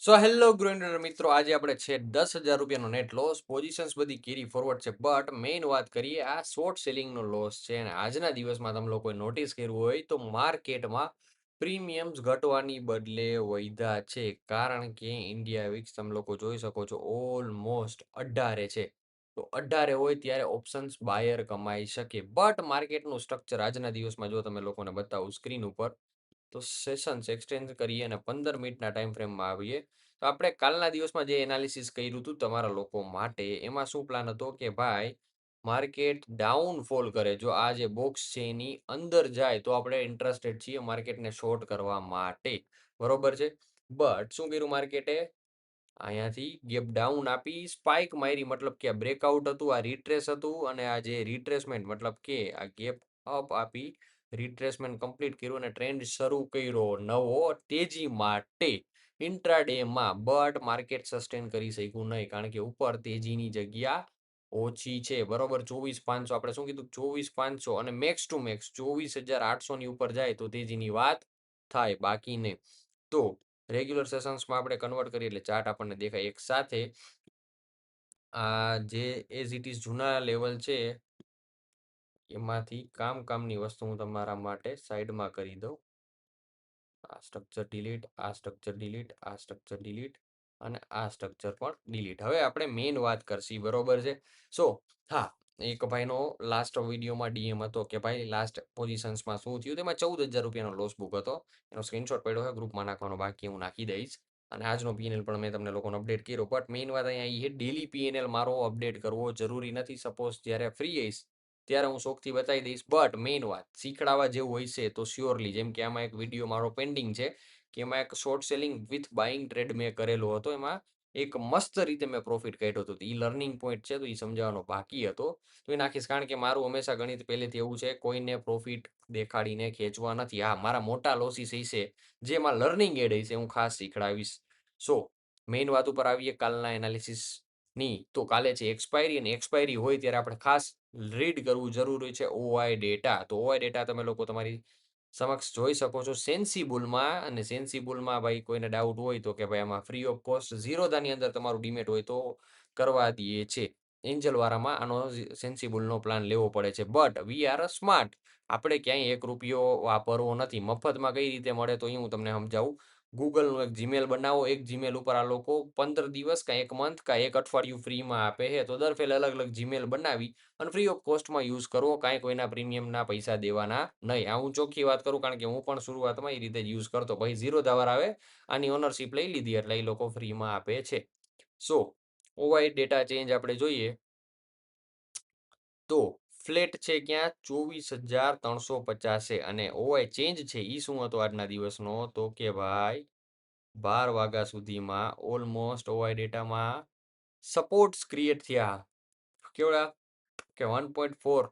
So hello ગ્રોઇન્ડર મિત્રો, આજે આપણે છે 10,000 રૂપિયાનો નેટ લોસ. પોઝિશન્સ બધી કેરી ફોરવર્ડ છે, બટ મેઇન વાત કરીએ આ શોર્ટ સેલિંગનો લોસ છે. અને આજના દિવસમાં તમે લોકોએ નોટિસ કર્યું હોય તો માર્કેટમાં પ્રીમિયમ્સ ઘટવાની બદલે વધ્યા છે, કારણ કે ઇન્ડિયા વિક્સ તમે લોકો જોઈ શકો છો ઓલમોસ્ટ 18 છે. તો 18 હોય ત્યારે ઓપ્શન્સ બાયર કમાઈ શકે, બટ માર્કેટનું સ્ટ્રક્ચર આજના દિવસમાં જો તમે લોકોને બતાવું સ્ક્રીન ઉપર, તો સેશન્સ એક્સટેન્ડ કરીએ અને 15 મિનિટના ટાઈમ ફ્રેમમાં આવીએ તો આપણે કાલના દિવસમાં જે એનાલિસિસ કર્યું હતું તમારા લોકો માટે, એમાં શું પ્લાન હતો કે ભાઈ માર્કેટ ડાઉનફોલ કરે, જો આ જે બોક્સ છે એની અંદર જાય તો આપણે ઇન્ટરેસ્ટેડ છીએ માર્કેટને શોર્ટ કરવા માટે, બરોબર છે. બટ શું કર્યું માર્કેટે? અહીંયાથી ગેપ ડાઉન આપી સ્પાઇક મારી, મતલબ કે આ બ્રેકઆઉટ હતું, આ રિટ્રેસ હતું, અને આ જે રિટ્રેસમેન્ટ મતલબ કે આ ગેપ અપ આપી રિટ્રેસમેન્ટ કમ્પ્લીટ કર્યું અને ટ્રેન્ડ શરૂ કર્યો નવો તેજી માટે ઇન્ટ્રાડેમાં. બટ માર્કેટ સસ્ટેન કરી શક્યું નહીં, કારણ કે ઉપર તેજીની જગ્યા ઓછી છે, બરોબર. 24,500 આપણે શું કીધું, 24,500 અને મેક્સ ટુ મેક્સ 24,800 ની ઉપર જાય તો તેજીની વાત થાય, બાકી નહીં. તો રેગ્યુલર સેશન્સમાં આપણે કન્વર્ટ કરીએ એટલે ચાર્ટ આપણને દેખાય એક સાથે. આ જે એઝ ઇટ ઇઝ જૂના લેવલ છે એમાંથી કામની વસ્તુ હું તમારા માટે સાઈડમાં કરી દઉં. આ સ્ટ્રક્ચર ડિલીટ, આ સ્ટ્રક્ચર ડિલીટ, આ સ્ટ્રક્ચર ડિલીટ અને આ સ્ટ્રક્ચર પણ ડિલીટ. હવે આપણે મેઇન વાત કરશી, બરોબર છે. સો હા, એક ભાઈનો લાસ્ટ વિડીયોમાં ડીએમ હતો કે ભાઈ લાસ્ટ પોઝિશન્સમાં શું થયું, તેમાં 14,000 રૂપિયાનો લોસ બુક હતો. એનો સ્ક્રીનશોટ પડ્યો છે, ગ્રુપમાં નાખવાનો બાકી, હું નાખી દઈશ. અને આજનો પીએનએલ પણ મેં તમને લોકોને અપડેટ કર્યો, બટ મેઇન વાત અહીંયા એ ડેલી પીએનએલ મારો અપડેટ કરવો જરૂરી નથી. સપોઝ જ્યારે ફ્રી આવીશ ત્યારે હું શોખથી બતાવી દઈશ, બટ મેઇન વાત શીખડાવા જેવું હોય છે તો શ્યોરલી, જેમ કે આમાં એક વિડીયો મારો પેન્ડિંગ છે કે એમાં એક short selling with buying trade મેં કરેલો હતો, એમાં એક મસ્ત રીતે મેં પ્રોફિટ કાઢ્યો હતો. એ લર્નિંગ પોઈન્ટ છે, તો એ સમજાવવાનો બાકી હતો, તો એ નાખીશ. કારણ કે મારું હંમેશા ગણિત પહેલેથી એવું છે, કોઈને પ્રોફિટ દેખાડીને ખેંચવા નથી. હા, મારા મોટા લોસીસ છે જેમાં લર્નિંગ એડ છે, હું ખાસ શીખડાવીશ. સો મેઇન વાત ઉપર આવીએ કાલના એનાલિસિસ ની. તો કાલે છે એક્સપાયરી, અને એક્સપાયરી હોય ત્યારે આપણે ખાસ રીડ કરવું જરૂરી છે ઓઆઈ ડેટા. તો ઓઆઈ ડેટા તમે લોકો તમારી સમક્ષ જોઈ શકો છો સેન્સિબુલમાં. અને સેન્સિબુલમાં ભાઈ કોઈને ડાઉટ હોય તો કે ભાઈ આમાં ફ્રી ઓફ કોસ્ટ ઝીરોધાની અંદર તમારું ડીમેટ હોય તો કરવા દઈએ છે. એન્જલ વાળામાં આનો સેન્સિબુલનો પ્લાન લેવો પડે છે, બટ વી આર સ્માર્ટ. આપણે ક્યાંય 1 રૂપિયો વાપરવો નથી. મફતમાં કઈ રીતે મળે તો એ હું તમને સમજાવું. ગૂગલનું એક જીમેલ બનાવો, એક જીમેલ ઉપર આ લોકો 15 દિવસ કાં 1 મંથ કાં 1 અઠવાડિયું ફ્રીમાં આપે છે. તો દર ફેલે અલગ અલગ જીમેલ બનાવી અને ફ્રી ઓફ કોસ્ટમાં યુઝ કરવો, કાંઈ કોઈના પ્રીમિયમના પૈસા દેવાના નહીં. આ હું ચોખ્ખી વાત કરું, કારણ કે હું પણ શરૂઆતમાં એ રીતે જ યુઝ કરતો. ભાઈ ઝીરો ધાવર આવે, આની ઓનરશિપ લઈ લીધી એટલે એ લોકો ફ્રીમાં આપે છે. સો ઓવાઈ ડેટા ચેન્જ આપણે જોઈએ તો ફ્લેટ છે ક્યાં, 24,350. અને ઓવાઈ ચેન્જ છે એ શું હતો આજના દિવસનો, તો કે ભાઈ 12 વાગ્યા સુધીમાં ઓલમોસ્ટ ઓવાઈ ડેટામાં સપોર્ટ્સ ક્રિએટ થયા. કેવડા કે 1.4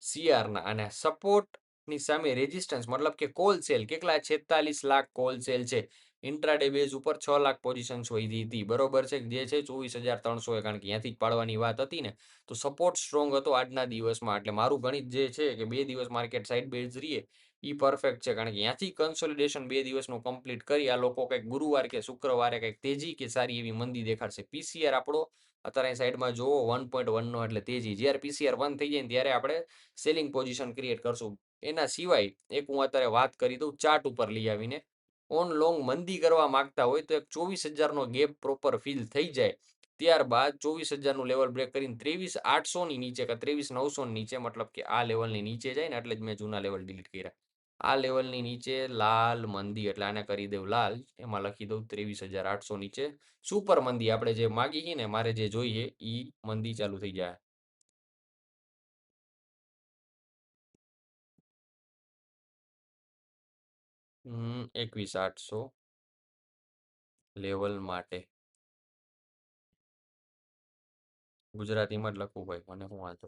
CR ના, અને સપોર્ટની સામે રેઝિસ્ટન્સ મતલબ કે કોલ સેલ કેટલા, 46 લાખ કોલ સેલ છે. ઇન્ટ્રાડે બેઝ ઉપર 6 લાખ પોઝિશન્સ વધી હતી, બરોબર છે, જે છે 24,300, કારણ કે ત્યાંથી જ પાડવાની વાત હતી ને. તો સપોર્ટ સ્ટ્રોંગ હતો આજના દિવસમાં, એટલે મારું ગણિત જે છે કે 2 દિવસ માર્કેટ સાઇડ બેઝ રહીએ એ પરફેક્ટ છે, કારણ કે ત્યાંથી કન્સોલિડેશન 2 દિવસનું કમ્પ્લીટ કરી આ લોકો કંઈક ગુરુવાર કે શુક્રવારે કંઈક તેજી કે સારી એવી મંદી દેખાડશે. પીસીઆર આપણો અત્યારે સાઈડમાં જોવો 1.1 નો, એટલે તેજી. જ્યારે પીસીઆર 1 થઈ જાય ને ત્યારે આપણે સેલિંગ પોઝિશન ક્રિએટ કરશું. એના સિવાય એક હું અત્યારે વાત કરી દઉં ચાર્ટ ઉપર લઈ આવીને. ઓન લોંગ મંદી કરવા માંગતા હોય તો એક 24,000નો ગેપ પ્રોપર ફિલ થઈ જાય, ત્યારબાદ 24,000નું લેવલ બ્રેક કરીને 23,800 ની નીચે કે 23,900 ની નીચે, મતલબ કે આ લેવલની નીચે જાય ને, એટલે જ મેં જૂના લેવલ ડિલીટ કર્યા. આ લેવલની નીચે લાલ મંદી, એટલે આને કરી દઉં લાલ, એમાં લખી દઉં 23,800 નીચે સુપર મંદી. આપણે જે માગી ને, મારે જે જોઈએ એ મંદી ચાલુ થઈ જાય. 21,800 લેવલ માટે ગુજરાતીમાં જ લખવું ભાઈ, મને શું વાંધો.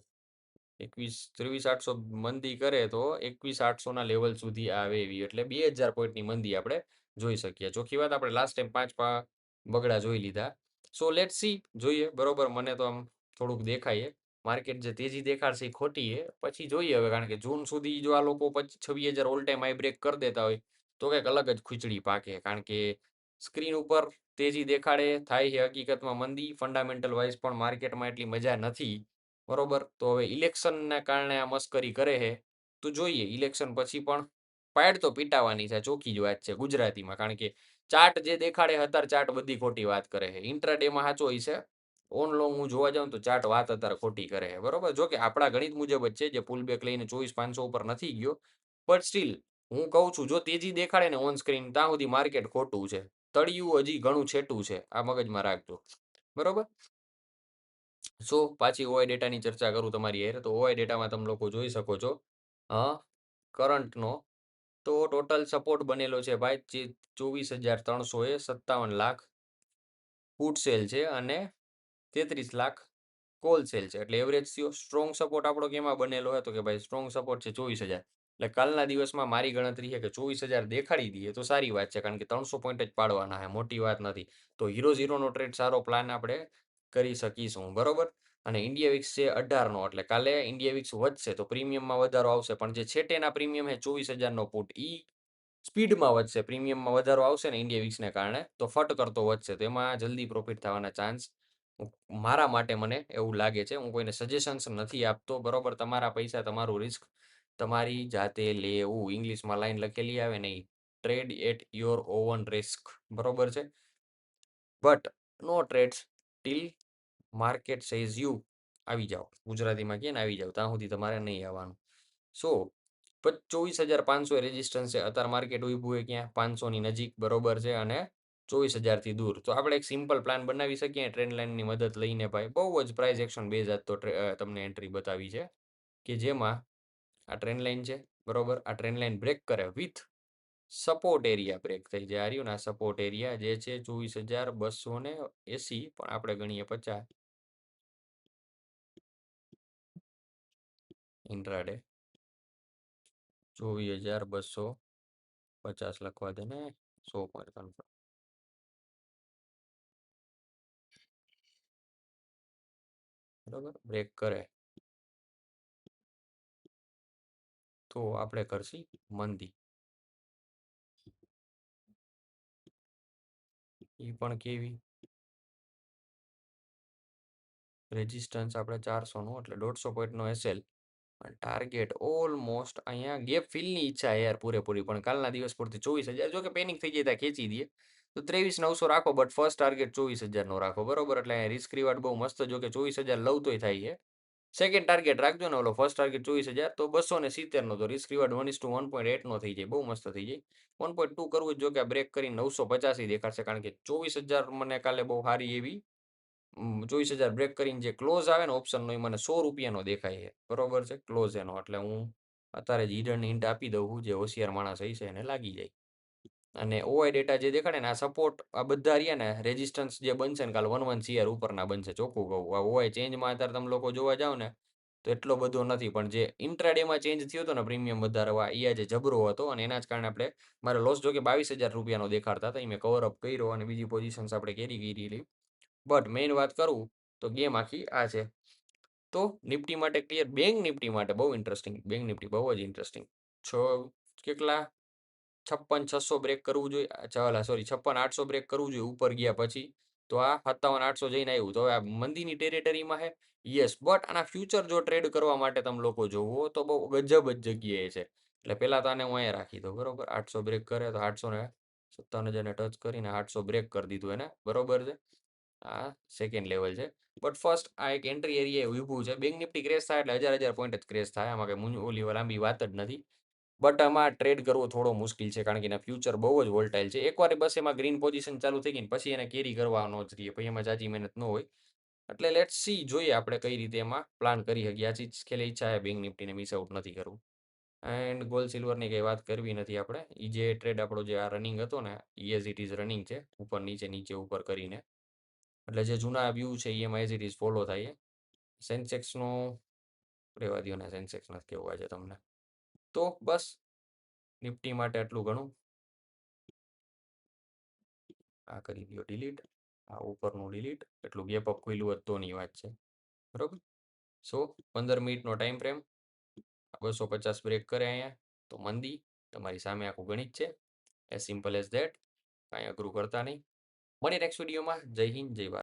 23,800 મંદી કરે તો 21,800 ના લેવલ સુધી આવે એવી, એટલે 2,000 પોઈન્ટની મંદી આપણે જોઈ શકીએ. ચોખ્ખી વાત, આપણે લાસ્ટ ટાઈમ 5 બગડા જોઈ લીધા. સો લેટ સી, જોઈએ. બરોબર, મને તો આમ થોડુંક દેખાય માર્કેટ જે તેજી દેખાડશે એ ખોટી છે, પછી જોઈએ હવે. કારણ કે જૂન સુધી જો આ લોકો 26,000 ઓલ ટાઈમ હાઈ બ્રેક કરી દેતા હોય તો કંઈક અલગ જ ખીચડી પાકે. કારણ કે સ્ક્રીન ઉપર તેજી દેખાડે થાય છે હકીકતમાં મંદી, ફંડામેન્ટલ વાઇઝ પણ માર્કેટમાં એટલી મજા નથી. બરોબર, તો હવે ઇલેક્શનના કારણે આ મસ્કરી કરે છે. તો જોઈએ ઇલેક્શન પછી પણ પાડ તો પીટાવાની છે, ચોખ્ખી જ વાત છે ગુજરાતીમાં. કારણ કે ચાર્ટ જે દેખાડે અત્યારે ચાર્ટ બધી ખોટી વાત કરે છે. ઇન્ટ્રાડેમાં સાચો હોય છે, ઓન લોંગ હું જોવા જાઉં તો ચાર્ટ વાત અત્યારે ખોટી કરે છે. બરોબર, જો કે આપણા ગણિત મુજબ જ છે, જે પુલ બેક લઈને 24,500 ઉપર નથી ગયો, બટ સ્ટીલ હું કહું છું, જો તેજી દેખાડે ને ઓન સ્ક્રીન, ત્યાં સુધી માર્કેટ ખોટું છે. તળિયું હજી ઘણું છેટું છે, આ મગજમાં રાખજો. બરોબર, સો પાછી ઓઆઈ ડેટાની ચર્ચા કરું તમારી યાર, તો ઓઆઈ ડેટામાં તમે લોકો જોઈ શકો છો કરંટનો તો ટોટલ સપોર્ટ બનેલો છે ભાઈ 24,300 એ 57 લાખ ફૂટ સેલ છે અને 33 લાખ કોલ સેલ છે. એટલે એવરેજ થયો. સ્ટ્રોંગ સપોર્ટ આપણો કેમાં બનેલો હોય તો કે ભાઈ સ્ટ્રોંગ સપોર્ટ છે 24,000. એટલે કાલના દિવસમાં મારી ગણતરી છે કે 24,000 દેખાડી દઈએ તો સારી વાત છે, કારણ કે 300 પોઈન્ટ જ પાડવાના છે, મોટી વાત નથી. તો હીરો નો ટ્રેડ સારો પ્લાન આપણે કરી શકીશું. બરોબર, અને ઇન્ડિયા વિક્સ છે 18નો, એટલે કાલે ઇન્ડિયા વિક્સ વધશે તો પ્રીમિયમમાં વધારો આવશે. પણ જે છેટેના પ્રીમિયમ છે 24,000નો પુટ, ઈ સ્પીડમાં વધશે. પ્રીમિયમમાં વધારો આવશે ને ઇન્ડિયા વિક્સને કારણે, તો ફટ કરતો વધશે. તો એમાં જલ્દી પ્રોફિટ થવાના ચાન્સ મારા માટે મને એવું લાગે છે. હું કોઈને સજેશન્સ નથી આપતો. બરોબર, તમારા પૈસા તમારું રિસ્ક તમારી જાતે લેવું. ઇંગ્લિશમાં લાઈન લખેલી આવે નહીં, trade at your own risk. બરોબર છે, but no trades till market says you. આવી જાઓ, ગુજરાતીમાં કે આવી જાઓ, ત્યાં સુધી તમારે નહીં આવવાનું. સો 24,500 રેઝિસ્ટન્સ છે. અત્યારે માર્કેટ ઉભું હોય ક્યાં 500ની નજીક. બરોબર છે, અને 24,000થી દૂર. તો આપણે એક સિમ્પલ પ્લાન બનાવી શકીએ ટ્રેન્ડ લાઇનની મદદ લઈને. ભાઈ બહુ જ પ્રાઇસ એક્શન બેઝ તો તમને એન્ટ્રી બતાવી છે કે જેમાં આ ટ્રેન્ડ લાઇન છે. બરોબર, આ ટ્રેન્ડ લાઇન બ્રેક કરે વિથ સપોર્ટ એરિયા બ્રેક થઈ જાય. આ રહ્યું ને સપોર્ટ એરિયા જે છે 24,280, પણ આપણે ગણીએ 50 ઇન્ટ્રાડે. 24,250 લખવા દે ને, 100.3. બરોબર, બ્રેક કરે તો આપણે કરશી મંદી. એ પણ કેવી રેઝિસ્ટન્સ આપણે 400નું, એટલે 150 પોઈન્ટનો એસએલ. ટાર્ગેટ ઓલમોસ્ટ અહીંયા ગેપ ફિલની ઈચ્છા યાર પૂરેપૂરી, પણ કાલના દિવસ પૂરતી 24,000. જો કે પેનિક થઈ જાય ત્યાં ખેંચી દઈએ તો 23,900 રાખો, બટ ફર્સ્ટ ટાર્ગેટ 24,000નો રાખો. બરોબર, એટલે રિસ્ક રિવાર્ડ બહુ મસ્ત. જો કે 24,000 લવ તોય થાય છે. સેકન્ડ ટાર્ગેટ રાખજો ને, ઓલો ફર્સ્ટ ટાર્ગેટ 24,000 તો 270નો, તો રિસ્ક રિવાર્ડ 1:1.8નો થઈ જાય, બહુ મસ્ત થઈ જાય. 1.2 કરવું જ. જો કે આ બ્રેક કરીને 950 દેખાડશે, કારણ કે 24,000 મને કાલે બહુ સારી એવી 24,000 બ્રેક કરીને જે ક્લોઝ આવે ને ઓપ્શનનો, એ મને ₹100નો દેખાય છે. બરોબર છે, ક્લોઝ એનો. એટલે હું અત્યારે જ હિડન હિન્ટ આપી દઉં, જે હોશિયાર માણસ હશે એને લાગી જાય. અને ઓઆઈ ડેટા જે દેખાડે ને, આ સપોર્ટ આ બધા રહ્યા ને, રેઝિસ્ટન્સ જે બનશે ને કાલ 11 CR ઉપરના બનશે, ચોખ્ખું કહું. આ ઓઆઈ ચેન્જમાં અત્યારે તમે લોકો જોવા જાવ ને તો એટલો બધો નથી, પણ જે ઇન્ટ્રાડેમાં ચેન્જ થયો હતો ને પ્રીમિયમ વધારવા, એ આજે જબરો હતો. અને એના જ કારણે આપણે મારે લોસ જો કે ₹22,000નો દેખાડતા હતા, એ મેં કવર અપ કર્યો અને બીજી પોઝિશન્સ આપણે કેરી કરી. બટ મેઇન વાત કરું તો ગેમ આખી આ છે. તો નિફ્ટી માટે ક્લિયર. બેંક નિફ્ટી માટે બહુ ઇન્ટરેસ્ટિંગ. બેંક નિફ્ટી બહુ જ ઇન્ટરેસ્ટિંગ. કેટલા 56,600 બ્રેક કરવું જોઈએ. સોરી, 56,800 બ્રેક કરવું જોઈએ ઉપર ગયા પછી. તો આ 57,800 જઈને આવ્યું. તો હવે આ મંદીની ટેરેટરીમાં છે. યસ, બટ આના ફ્યુચર જો ટ્રેડ કરવા માટે તમે લોકો જોવો તો બહુ ગજબ જ જગ્યાએ છે. એટલે પહેલા તો આને હું અહીંયા રાખી દઉં. બરોબર, 800 બ્રેક કરે તો 857,000ને ટચ કરીને 800 બ્રેક કરી દીધું એને. બરોબર છે, આ સેકન્ડ લેવલ છે. બટ ફર્સ્ટ આ એક એન્ટ્રી એરિયા ઊભું છે. બેંક નિફ્ટી ક્રેશ થાય એટલે હજાર પોઈન્ટ જ ક્રેશ થાય. આમાં કઈ ઓલી લાંબી વાત જ નથી. બટ આમાં ટ્રેડ કરવો થોડો મુશ્કેલ છે, કારણ કે એના ફ્યુચર બહુ જ વોલ્ટાઇલ છે. એકવાર બસ એમાં ગ્રીન પોઝિશન ચાલુ થઈ ગઈ ને પછી એને કેરી કરવાનો જ રહીએ, પછી એમાં જાજી મહેનત ન હોય. એટલે લેટ્સ સી, જોઈએ આપણે કઈ રીતે એમાં પ્લાન કરી શકીએ. આ ચીજ ખેલે ઈચ્છા છે બેંક નિફ્ટીને મિસ આઉટ નથી કરવું. એન્ડ ગોલ્ડ સિલ્વરની કંઈ વાત કરવી નથી આપણે. એ જે ટ્રેડ આપણો જે આ રનિંગ હતો ને, એઝ ઇટ ઇઝ રનિંગ છે, ઉપર નીચે નીચે ઉપર કરીને. એટલે જે જૂના વ્યૂ છે એમાં એઝ ઇટ ઇઝ ફોલો થાય. સેન્સેક્સનો રહેવા દો ને, સેન્સેક્સ નથી કહેવું આજે તમને. તો બસ નિફ્ટી માટે આટલું ઘણું. આ કરી દો ડિલીટ, આ ઉપરનું ડિલીટ. એટલું ગેપ અપ ખુલ્લું હોત તોની વાત છે. બરોબર, સો 15 મિનિટનો ટાઈમ ફ્રેમ. 250 બ્રેક કરે અહીંયા તો મંદી તમારી સામે આખું ગણિત છે. As simple as that. કાંઈ અઘરું કરતા નહીં. મળીએ નેક્સ્ટ વિડીયોમાં. જય હિન્દ, જય ભારત.